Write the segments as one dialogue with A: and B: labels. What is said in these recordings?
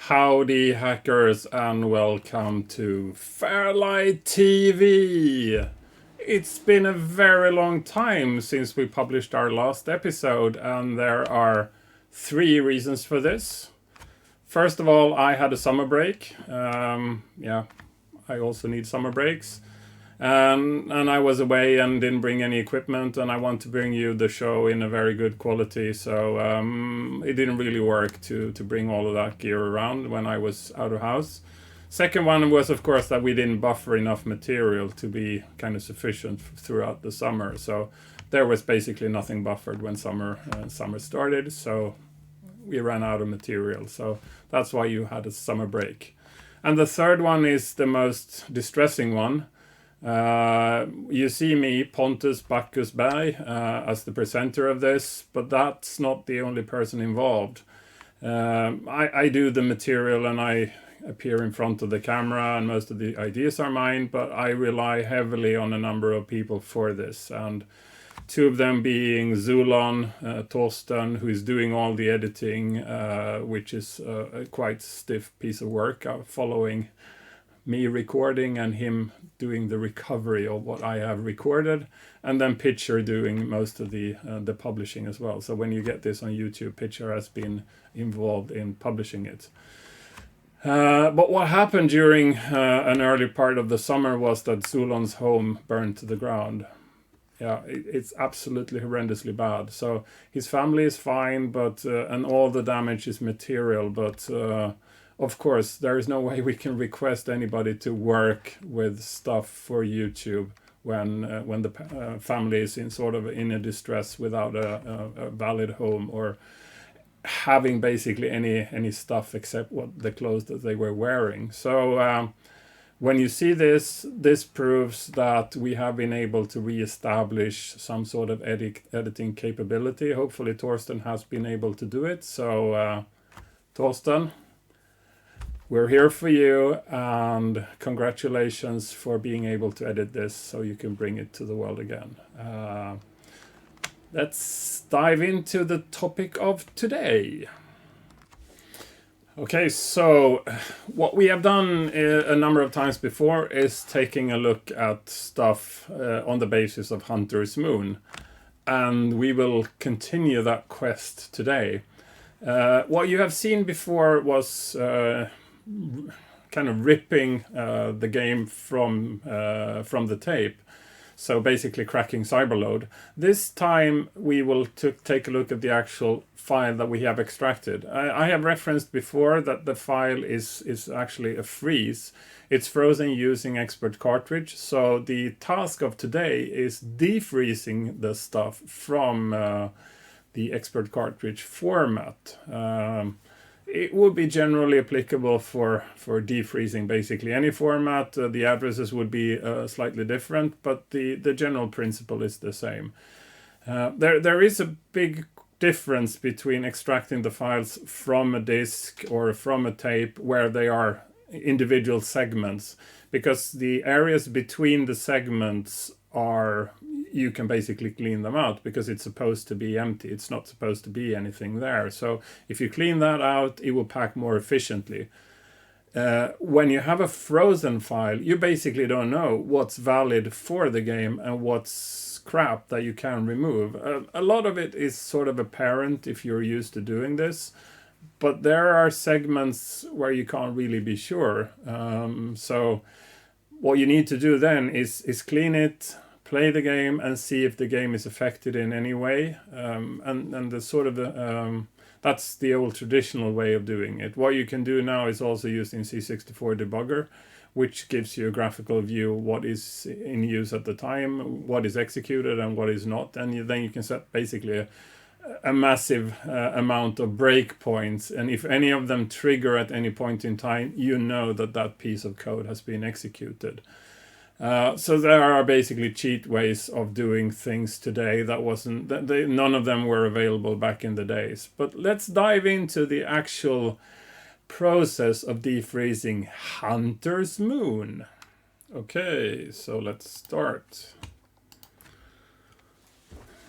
A: Howdy hackers and welcome to FairLight TV. It's been a very long time since we published our last episode and there are three reasons for this. First of all, I had a summer break. I also need summer breaks. And I was away and didn't bring any equipment, and I want to bring you the show in a very good quality, so it didn't really work to bring all of that gear around when I was out of house. Second one was, of course, that we didn't buffer enough material to be kind of sufficient throughout the summer, so there was basically nothing buffered when summer started, so we ran out of material, so that's why you had a summer break. And the third one is the most distressing one. You see me, Pontus Bacchus Berg, as the presenter of this, but that's not the only person involved. I do the material and I appear in front of the camera and most of the ideas are mine, but I rely heavily on a number of people for this, and two of them being Zulon, Torsten, who is doing all the editing, which is a quite stiff piece of work, following me recording and him doing the recovery of what I have recorded, and then Pitcher doing most of the publishing as well. So when you get this on YouTube, Pitcher has been involved in publishing it. But what happened during an early part of the summer was that Zulon's home burned to the ground. Yeah, it's absolutely horrendously bad. So his family is fine, but and all the damage is material, but of course, there is no way we can request anybody to work with stuff for YouTube when the family is in a distress without a valid home or having basically any stuff except what the clothes that they were wearing. So when you see this proves that we have been able to reestablish some sort of editing capability. Hopefully, Torsten has been able to do it. So, Torsten, we're here for you, and congratulations for being able to edit this so you can bring it to the world again. Let's dive into the topic of today. Okay, so what we have done a number of times before is taking a look at stuff on the basis of Hunter's Moon, and we will continue that quest today. What you have seen before was kind of ripping the game from the tape, so basically cracking Cyberload. This time we will take a look at the actual file that we have extracted. I have referenced before that the file is actually a freeze. It's frozen using expert cartridge, so the task of today is defreezing the stuff from the expert cartridge format. It would be generally applicable for defreezing basically any format. The addresses would be slightly different, but the general principle is the same. There is a big difference between extracting the files from a disk or from a tape where they are individual segments, because the areas between the segments you can basically clean them out because it's supposed to be empty. It's not supposed to be anything there. So if you clean that out, it will pack more efficiently. When you have a frozen file, you basically don't know what's valid for the game and what's crap that you can remove. A lot of it is sort of apparent if you're used to doing this, but there are segments where you can't really be sure. So what you need to do then is clean it, play the game, and see if the game is affected in any way. And the sort of that's the old traditional way of doing it. What you can do now is also using C64 Debugger, which gives you a graphical view of what is in use at the time, what is executed and what is not. And then you can set basically a massive amount of breakpoints. And if any of them trigger at any point in time, you know that piece of code has been executed. So there are basically cheat ways of doing things today none of them were available back in the days. But let's dive into the actual process of defreezing Hunter's Moon. Okay, so let's start.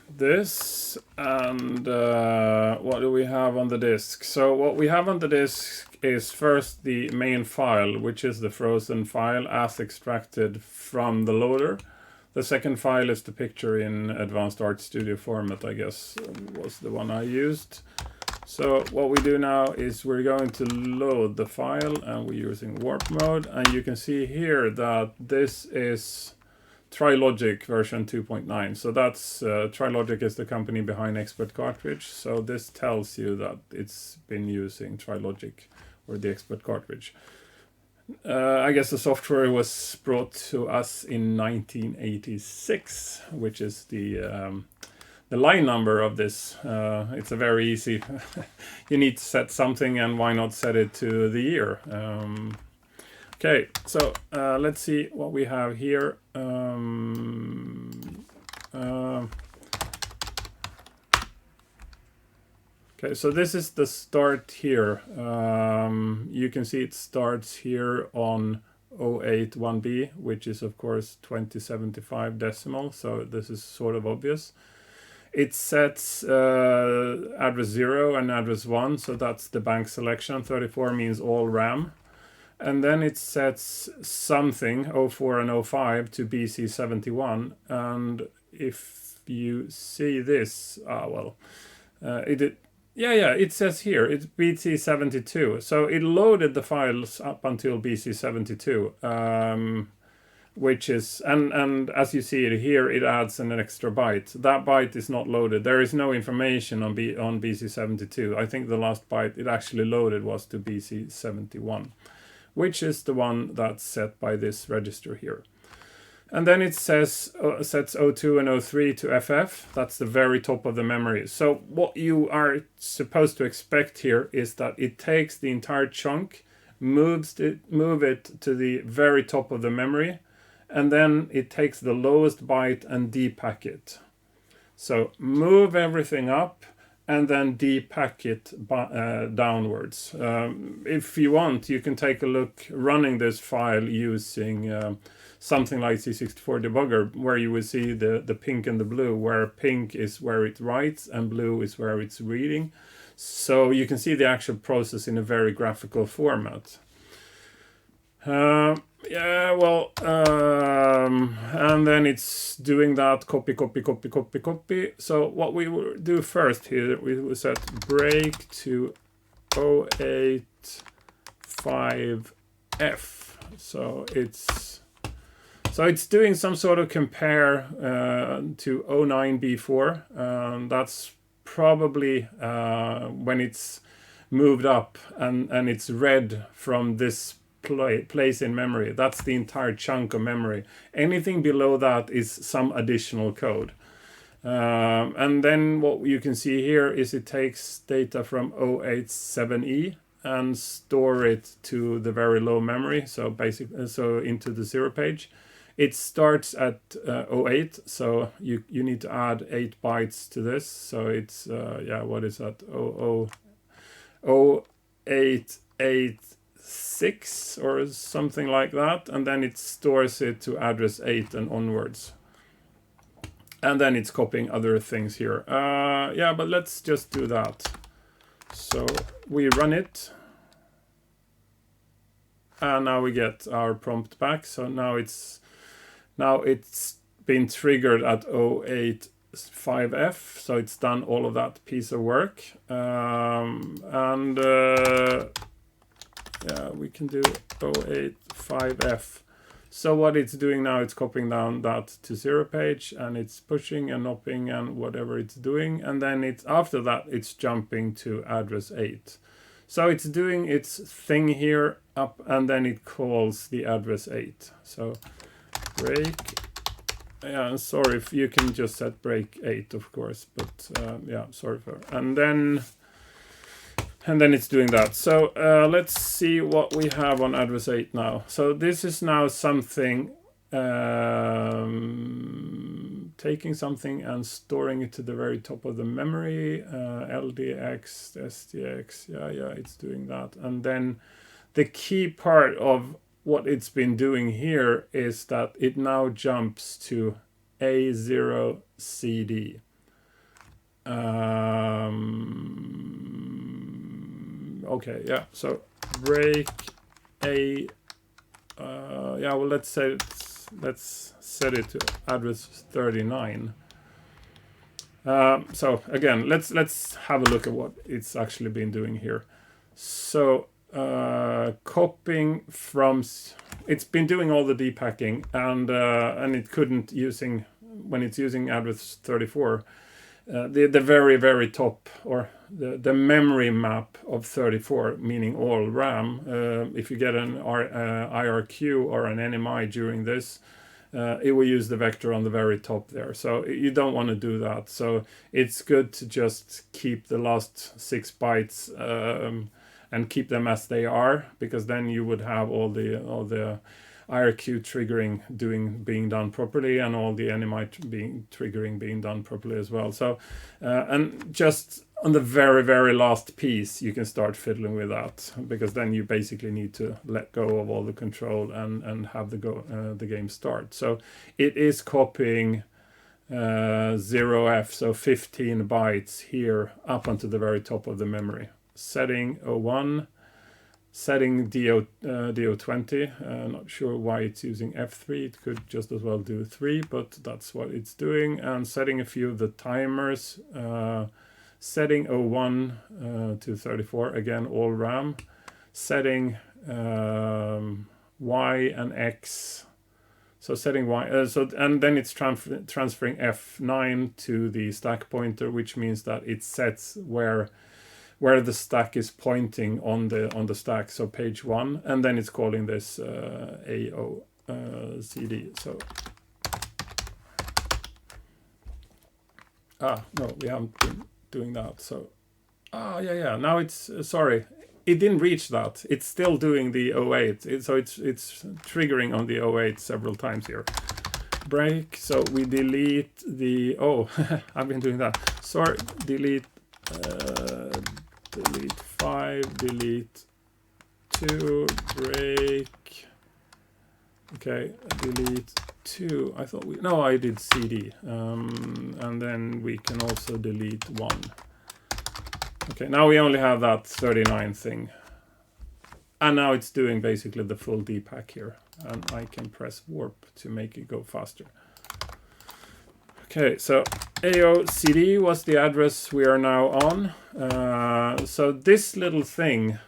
A: This and what do we have on the disk? So what we have on the disk is first the main file, which is the frozen file as extracted from the loader. The second file is the picture in Advanced Art Studio format, I guess was the one I used. So what we do now is we're going to load the file, and we're using warp mode, and you can see here that this is Trilogic version 2.9. So that's Trilogic is the company behind Expert Cartridge. So this tells you that it's been using Trilogic or the Expert Cartridge. I guess the software was brought to us in 1986, which is the line number of this. It's a very easy. You need to set something, and why not set it to the year? Okay, so let's see what we have here. Okay, so this is the start here. You can see it starts here on 081B, which is of course 2075 decimal, so this is sort of obvious. It sets address 0 and address 1, so that's the bank selection. 34 means all RAM. And then it sets something, 04 and 05, to BC71. And if you see this, it says here, it's BC72. So it loaded the files up until BC72, which is, and as you see it here, it adds an extra byte. That byte is not loaded. There is no information on BC72. I think the last byte it actually loaded was to BC71. Which is the one that's set by this register here. And then it says sets 02 and 03 to FF. That's the very top of the memory. So what you are supposed to expect here is that it takes the entire chunk, move it to the very top of the memory, and then it takes the lowest byte and depack it. So move everything up, and then depack it downwards. If you want, you can take a look running this file using something like C64 Debugger, where you will see the pink and the blue, where pink is where it writes and blue is where it's reading. So you can see the actual process in a very graphical format. And then it's doing that copy. So what we will do first here, we will set break to 085F. So it's doing some sort of compare to 09B4. That's probably when it's moved up and it's read from this place in memory. That's the entire chunk of memory. Anything below that is some additional code. And then what you can see here is it takes data from 087E and store it to the very low memory, so into the 0 page. It starts at 08, so you need to add 8 bytes to this. So it's what is that? 0886 or something like that, and then it stores it to address 8 and onwards. And then it's copying other things here. But let's just do that. So we run it. And now we get our prompt back. So now it's been triggered at 085F. So it's done all of that piece of work. We can do 085F. So what it's doing now, it's copying down that to 0 page, and it's pushing and knopping and whatever it's doing. And then after that, it's jumping to address 8. So it's doing its thing here up, and then it calls the address 8. So break. Yeah, sorry if you can just set break 8, of course, but sorry for. And then it's doing that. So let's see what we have on address 8 now. So this is now something taking something and storing it to the very top of the memory. LDX, STX, it's doing that. And then the key part of what it's been doing here is that it now jumps to A0CD. So break a yeah, well, let's set it to address 39. So again, let's have a look at what it's actually been doing here. So copying from, it's been doing all the depacking, and it couldn't when it's using address 34. The very top, or the memory map of 34, meaning all RAM. If you get an IRQ or an NMI during this, it will use the vector on the very top there. So you don't want to do that. So it's good to just keep the last 6 bytes and keep them as they are, because then you would have all the IRQ triggering being done properly, and all the NMI triggering being done properly as well. So and just on the very last piece you can start fiddling with that, because then you basically need to let go of all the control and have the game start. So it is copying 0f, so 15 bytes here up onto the very top of the memory. Setting 01, setting DO20, not sure why it's using F3, it could just as well do 3, but that's what it's doing, and setting a few of the timers, setting 01 to 34, again all RAM, setting Y and X, so setting Y, and then it's transferring F9 to the stack pointer, which means that it sets where the stack is pointing on the stack, so page 1, and then it's calling this AO CD. So no, we haven't been doing that. So yeah, now it's sorry, it didn't reach that. It's still doing the 08, so it's triggering on the 08 several times here. Break, so we delete the I've been doing that. Sorry, delete 5, delete 2, break. Okay, delete 2. I thought I did CD. And then we can also delete 1. Okay, now we only have that 39 thing. And now it's doing basically the full depack here. And I can press warp to make it go faster. Okay, so AOCD was the address we are now on. So this little thing,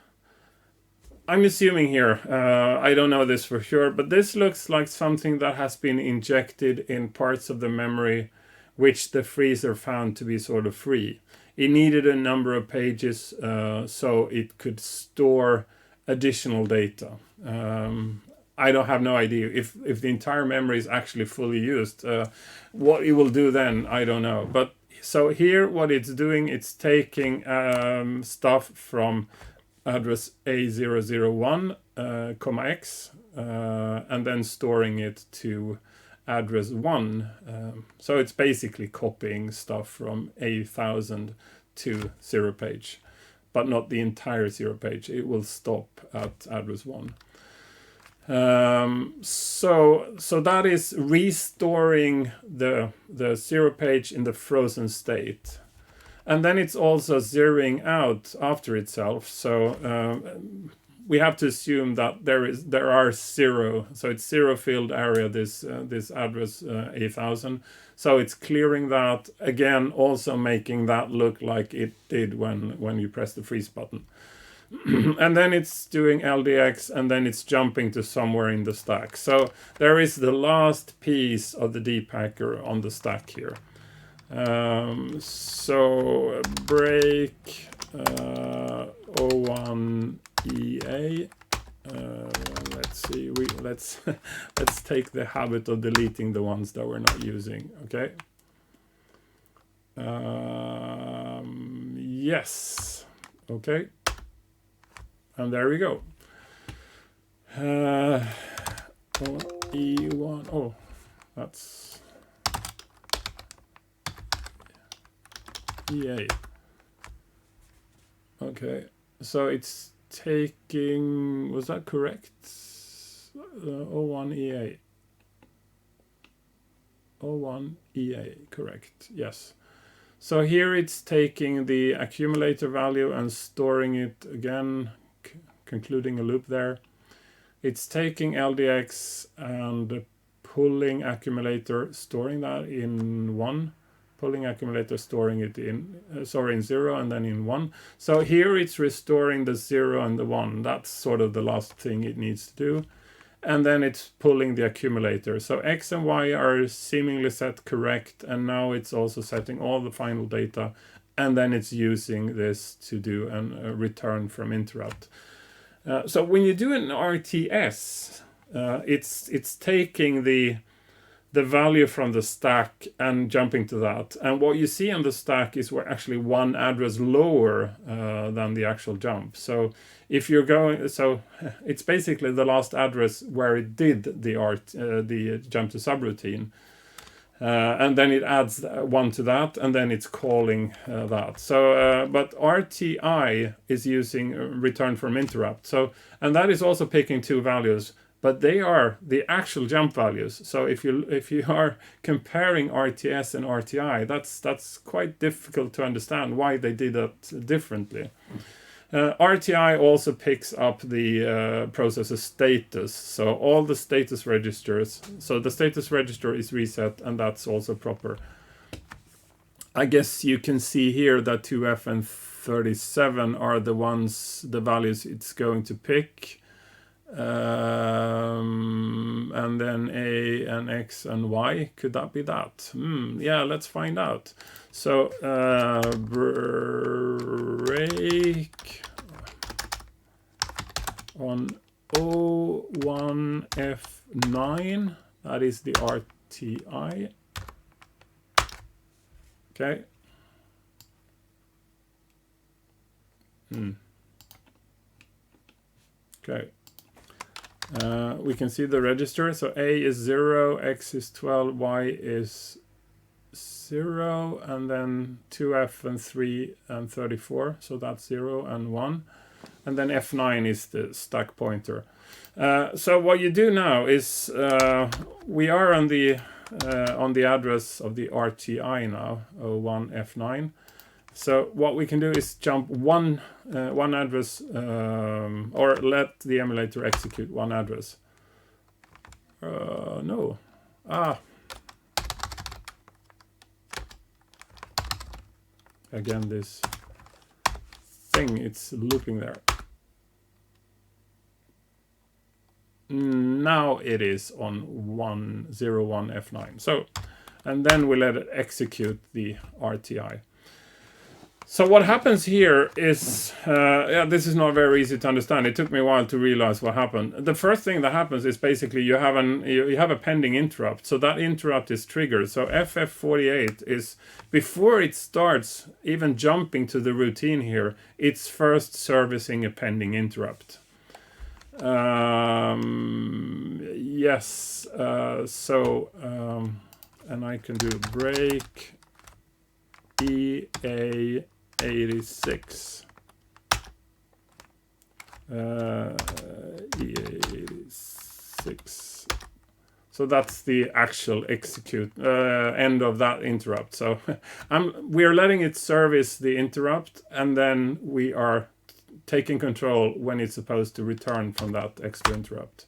A: I'm assuming here, I don't know this for sure, but this looks like something that has been injected in parts of the memory which the freezer found to be sort of free. It needed a number of pages so it could store additional data. I don't have no idea if the entire memory is actually fully used. What it will do then, I don't know. But so here, what it's doing, it's taking stuff from address A001, X, and then storing it to address 1. So it's basically copying stuff from A1000 to 0 page, but not the entire 0 page. It will stop at address 1. So that is restoring the 0 page in the frozen state, and then it's also zeroing out after itself. So we have to assume that there are 0, so it's 0 filled area, this address A1000. So it's clearing that again, also making that look like it did when you press the freeze button. And then it's doing LDX, and then it's jumping to somewhere in the stack. So there is the last piece of the depacker on the stack here. So break 01 EA. Let's see. Let's take the habit of deleting the ones that we're not using. Okay. Yes. Okay. And there we go. E1. Oh, that's EA. Okay, so it's taking. Was that correct? 01 EA. 01 EA, correct. Yes. So here it's taking the accumulator value and storing it again. concluding a loop there. It's taking LDX and pulling accumulator, storing that in 1. Pulling accumulator, storing it in, in 0 and then in 1. So here it's restoring the 0 and the 1. That's sort of the last thing it needs to do. And then it's pulling the accumulator. So X and Y are seemingly set correct, and now it's also setting all the final data, and then it's using this to do a return from interrupt. So when you do an RTS, it's taking the value from the stack and jumping to that. And what you see on the stack is we're actually one address lower than the actual jump. So if you're going, so it's basically the last address where it did the jump to subroutine. And then it adds 1 to that, and then it's calling that. So, but RTI is using return from interrupt. So, and that is also picking 2 values, but they are the actual jump values. So if you are comparing RTS and RTI, that's quite difficult to understand why they did that differently. RTI also picks up the processor status, so all the status registers. So the status register is reset, and that's also proper. I guess you can see here that 2F and 37 are the values it's going to pick. And then A and X and Y, could that be that? Yeah, let's find out. So break on O1F9, that is the RTI. Okay. Okay. We can see the register. So A is 0, X is 12, Y is 0, and then 2F and 3 and 34. So that's 0 and 1. And then F9 is the stack pointer. So what you do now is we are on the address of the RTI now, 01F9. So what we can do is jump one address, or let the emulator execute one address. No. Again, this thing, it's looping there. Now it is on 101F9. So, and then we let it execute the RTI. So what happens here is, this is not very easy to understand. It took me a while to realize what happened. The first thing that happens is basically you have a pending interrupt. So that interrupt is triggered. So FF48 is, before it starts even jumping to the routine here, it's first servicing a pending interrupt. Yes. And I can do break EA86. EA6. So that's the actual execute end of that interrupt. So we are letting it service the interrupt, and then we are taking control when it's supposed to return from that extra interrupt.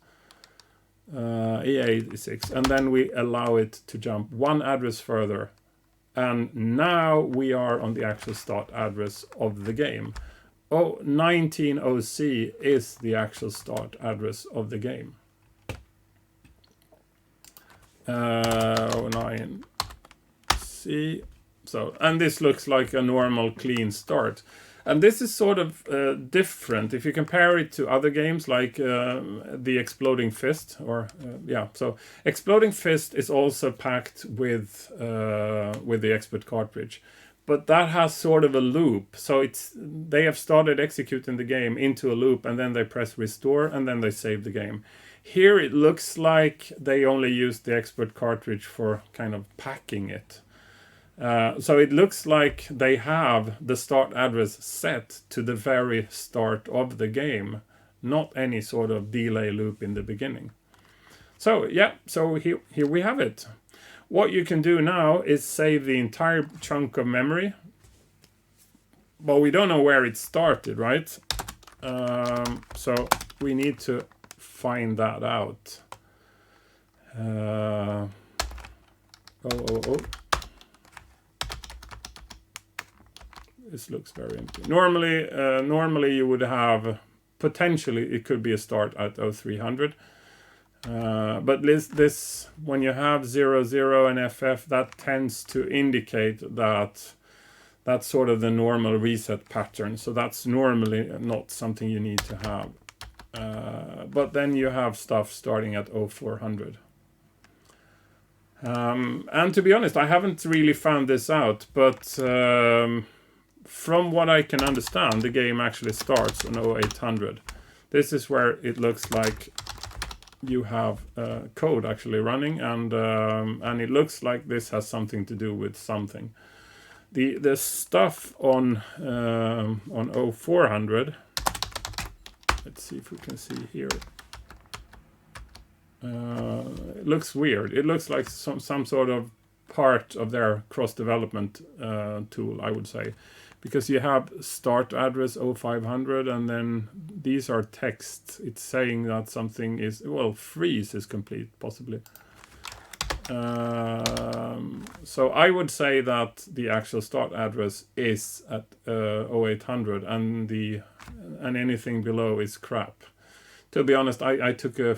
A: EA86, and then we allow it to jump one address further. And now we are on the actual start address of the game. 19OC is the actual start address of the game. 09C. So, and this looks like a normal clean start. And this is sort of different if you compare it to other games like the Exploding Fist, or so Exploding Fist is also packed with the expert cartridge, but that has sort of a loop. So they have started executing the game into a loop, and then they press restore, and then they save the game. Here it looks like they only used the expert cartridge for kind of packing it. So it looks like they have the start address set to the very start of the game, not any sort of delay loop in the beginning. So yeah, so here we have it. What you can do now is save the entire chunk of memory. But we don't know where it started, right? So we need to find that out. This looks very empty. Normally you would have, potentially it could be a start at 0300. But this when you have 00 and FF, that tends to indicate that that's sort of the normal reset pattern. So that's normally not something you need to have. But then you have stuff starting at 0400. And to be honest, I haven't really found this out, but from what I can understand, the game actually starts on 0800. This is where it looks like you have code actually running, and it looks like this has something to do with something. The stuff on 0400. Let's see if we can see here. It looks weird. It looks like some sort of part of their cross-development tool, I would say, because you have start address 0500, and then these are text. It's saying that something is, well, freeze is complete, possibly. So I would say that the actual start address is at 0800, and anything below is crap. To be honest, I took a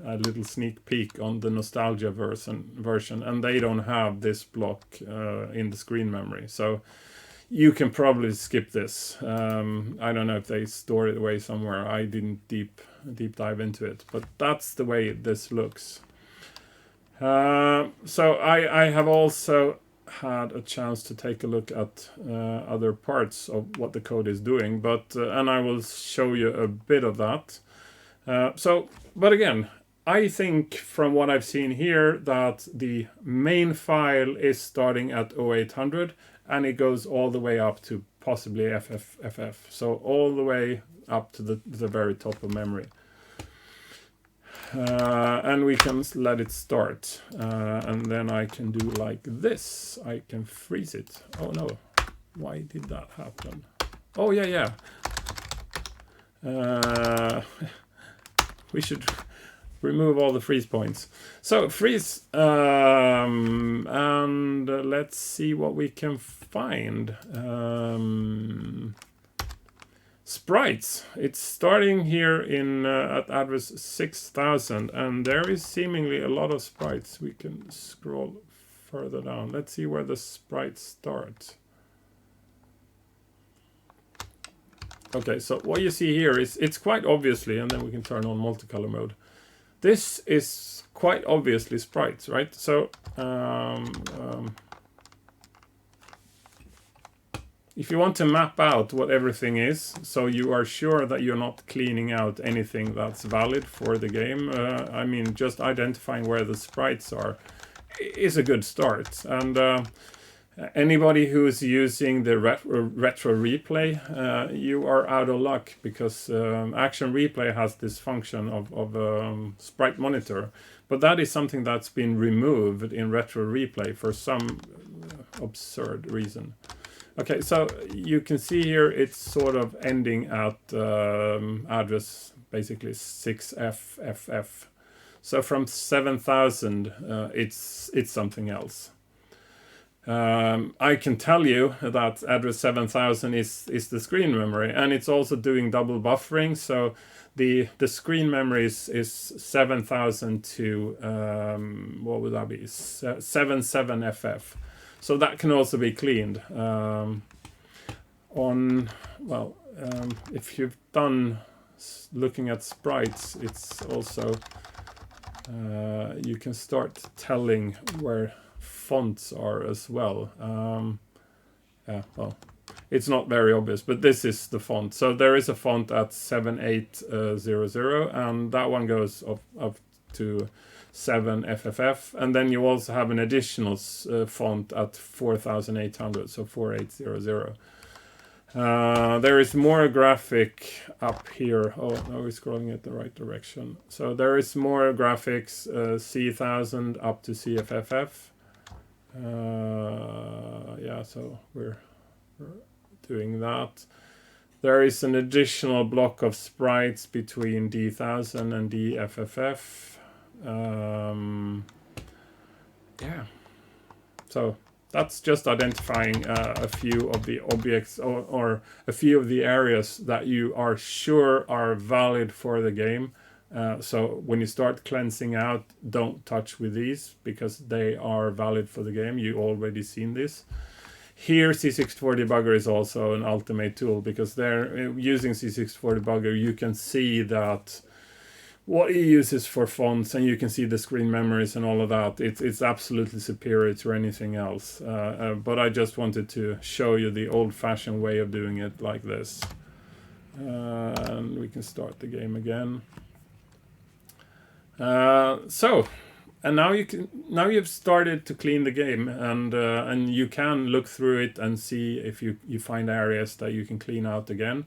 A: little sneak peek on the nostalgia version, and they don't have this block in the screen memory, so you can probably skip this. I don't know if they store it away somewhere. I didn't deep dive into it, but that's the way this looks. So I have also had a chance to take a look at other parts of what the code is doing, but and I will show you a bit of that. But again, I think from what I've seen here that the main file is starting at 0800, and it goes all the way up to possibly FFFF. So all the way up to the very top of memory. And we can let it start. And then I can do like this. I can freeze it. Oh no, why did that happen? Oh yeah. We should remove all the freeze points. So freeze, and let's see what we can find. Sprites. It's starting here in at address 6000, and there is seemingly a lot of sprites. We can scroll further down. Let's see where the sprites start. Okay, so what you see here is, it's quite obviously, and then we can turn on multicolor mode. This is quite obviously sprites, right? So if you want to map out what everything is, so you are sure that you're not cleaning out anything that's valid for the game, I mean, just identifying where the sprites are is a good start. And anybody who is using the retro replay, you are out of luck, because Action Replay has this function of sprite monitor, but that is something that's been removed in retro replay for some absurd reason. Okay, so you can see here it's sort of ending at address basically 6FFF. So from 7000, it's something else. I can tell you that address 7000 is the screen memory, and it's also doing double buffering. So the screen memory is 7000 to what would that be? 77FF. So that can also be cleaned. If you've done looking at sprites, it's also you can start telling where fonts are as well. It's not very obvious, but this is the font. So there is a font at 7800, and that one goes up to 7FFF, and then you also have an additional font at 4800, so 4800. There is more graphic up here. Oh, now we're scrolling it the right direction. So there is more graphics, C1000 up to CFFF. Yeah, so we're doing that. There is an additional block of sprites between D1000 and DFFF. Yeah, so that's just identifying a few of the objects or a few of the areas that you are sure are valid for the game. So when you start cleansing out, don't touch with these because they are valid for the game. You already seen this. Here, C64 Debugger is also an ultimate tool because they're using C64 Debugger. You can see that what it uses for fonts, and you can see the screen memories and all of that. It's absolutely superior to anything else. But I just wanted to show you the old-fashioned way of doing it like this. And we can start the game again. And now you've started to clean the game, and you can look through it and see if you find areas that you can clean out again.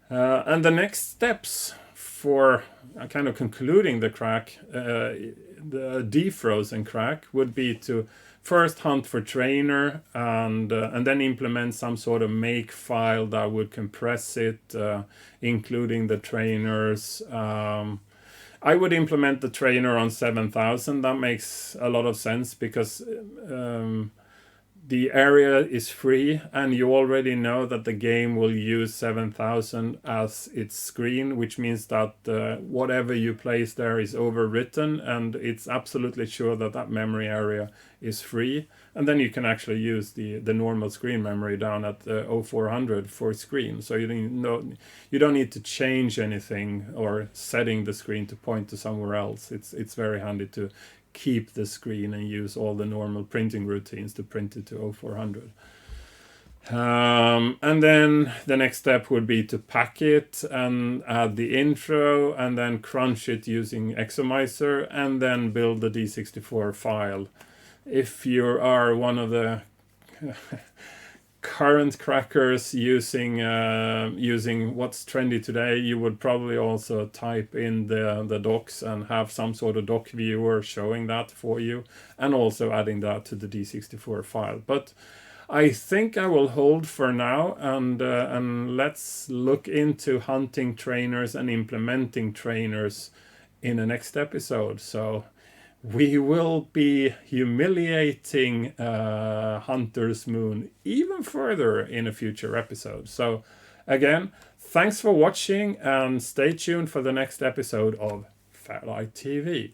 A: And the next steps for kind of concluding the crack, the defrozen crack, would be to first hunt for trainer and then implement some sort of make file that would compress it, including the trainers. I would implement the trainer on 7000. That makes a lot of sense because the area is free and you already know that the game will use 7000 as its screen, which means that whatever you place there is overwritten, and it's absolutely sure that that memory area is free. And then you can actually use the normal screen memory down at 0400 for screen. So you don't need to change anything or setting the screen to point to somewhere else. It's very handy to keep the screen and use all the normal printing routines to print it to 0400. And then the next step would be to pack it and add the intro and then crunch it using Exomizer and then build the D64 file. If you are one of the current crackers using what's trendy today, you would probably also type in the docs and have some sort of doc viewer showing that for you, and also adding that to the D64 file. But I think I will hold for now, and let's look into hunting trainers and implementing trainers in the next episode. So we will be humiliating Hunter's Moon even further in a future episode. So again, thanks for watching and stay tuned for the next episode of FairLight TV.